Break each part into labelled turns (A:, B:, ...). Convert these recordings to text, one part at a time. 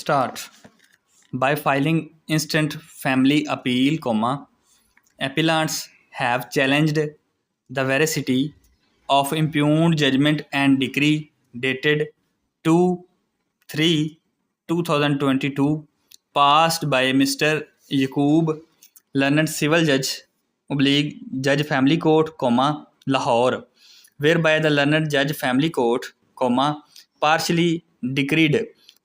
A: Start by filing instant family appeal, appellants have challenged the veracity of impugned judgment and decree dated 2/3/2022 passed by Mr. Yaqub, learned civil judge, Judge Family Court, Lahore, whereby the learned Judge Family Court, partially decreed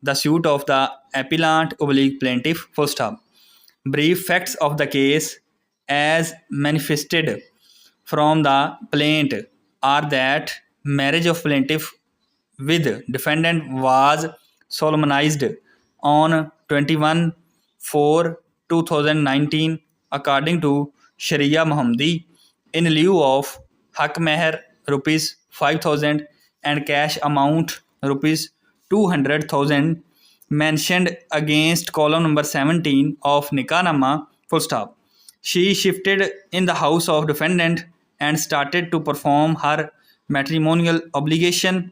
A: the suit of the appellant plaintiff. Brief facts of the case as manifested from the plaint are that marriage of plaintiff with defendant was solemnized on 21/4/2019 according to Sharia Muhammadi in lieu of hak meher rupees 5,000 and cash amount rupees 200,000 mentioned against column number 17 of Nikah. She shifted in the house of defendant and started to perform her matrimonial obligation.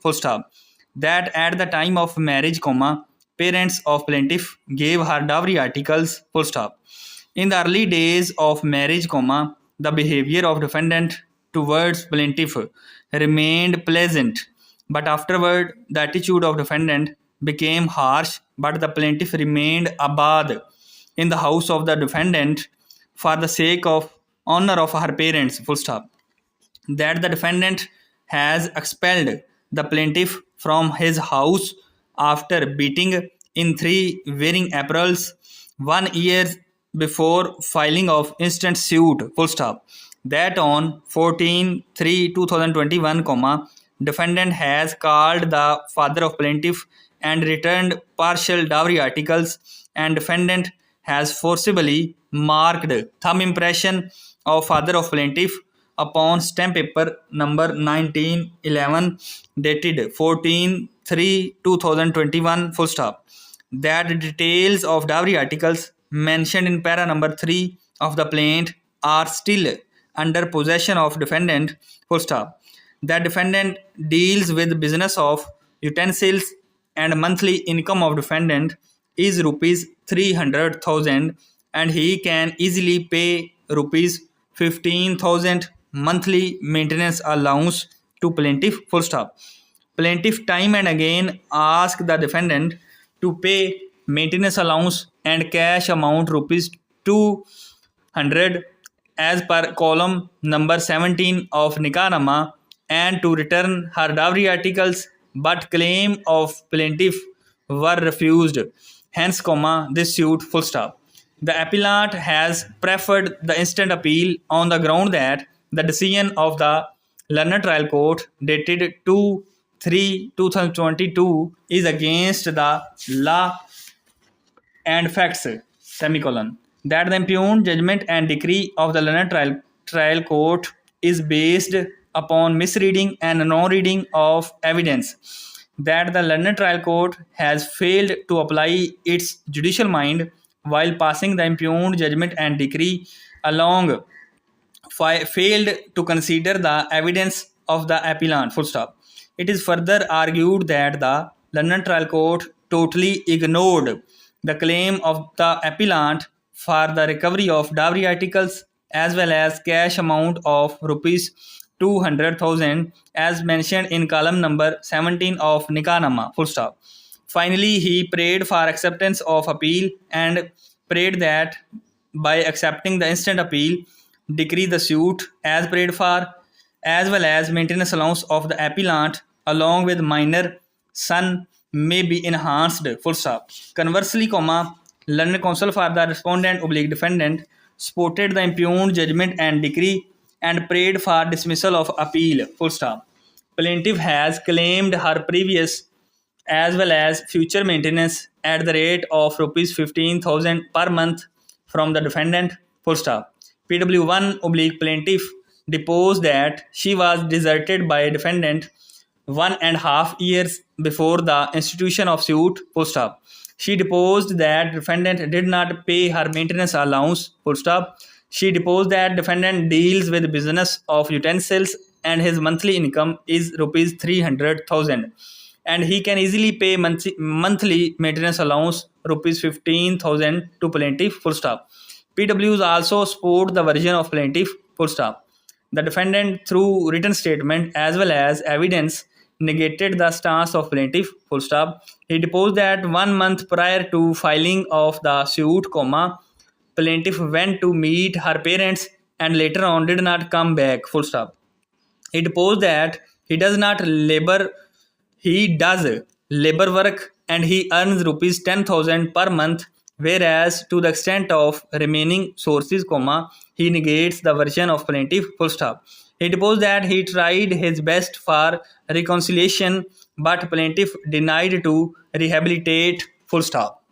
A: That at the time of marriage, parents of plaintiff gave her dowry articles. In the early days of marriage, the behavior of defendant towards plaintiff remained pleasant, but afterward the attitude of defendant became harsh, but the plaintiff remained abad in the house of the defendant for the sake of honor of her parents. That the defendant has expelled the plaintiff from his house after beating in 3 wearing aprils 1 year before filing of instant suit. That on 14/3/2021, defendant has called the father of plaintiff and returned partial dowry articles, and defendant has forcibly marked thumb impression of father of plaintiff upon stamp paper number 1911 dated 14/3/2021. That the details of dowry articles mentioned in para number 3 of the plaint are still under possession of defendant. That defendant deals with business of utensils and monthly income of defendant is rupees 300,000 and he can easily pay rupees 15,000 monthly maintenance allowance to plaintiff. Plaintiff time and again asked the defendant to pay maintenance allowance and cash amount rupees 200 as per column number 17 of Nikah and to return her dowry articles, but claim of plaintiff were refused. Hence, this suit. The appellant has preferred the instant appeal on the ground that the decision of the learned trial court dated 2/3/2022 is against the law and facts, that the impugned judgment and decree of the learned trial court is based upon misreading and non-reading of evidence, that the learned trial court has failed to apply its judicial mind while passing the impugned judgment and decree along, failed to consider the evidence of the appellant. It is further argued that the learned trial court totally ignored the claim of the appellant for the recovery of dowry articles as well as cash amount of rupees 200,000 as mentioned in column number 17 of Nikah. Finally, he prayed for acceptance of appeal and prayed that by accepting the instant appeal, decree the suit as prayed for, as well as maintenance allowance of the appellant along with minor son may be enhanced. Conversely, learned counsel for the respondent defendant supported the impugned judgment and decree and prayed for dismissal of appeal. Plaintiff has claimed her previous as well as future maintenance at the rate of rupees 15,000 per month from the defendant. PW1 plaintiff deposed that she was deserted by defendant 1.5 years before the institution of suit. She deposed that defendant did not pay her maintenance allowance. She deposed that defendant deals with business of utensils and his monthly income is rupees 300,000. and he can easily pay monthly maintenance allowance rupees 15,000 to plaintiff, full stop. PWs also support the version of plaintiff, full stop. The defendant, through written statement as well as evidence, negated the stance of plaintiff, full stop. He deposed that 1 month prior to filing of the suit, comma, plaintiff went to meet her parents and later on did not come back, full stop. He deposed that he does labor work and he earns rupees 10,000 per month, whereas to the extent of remaining sources, comma, he negates the version of plaintiff, full stop. He deposed that he tried his best for reconciliation, but plaintiff denied to rehabilitate, full stop.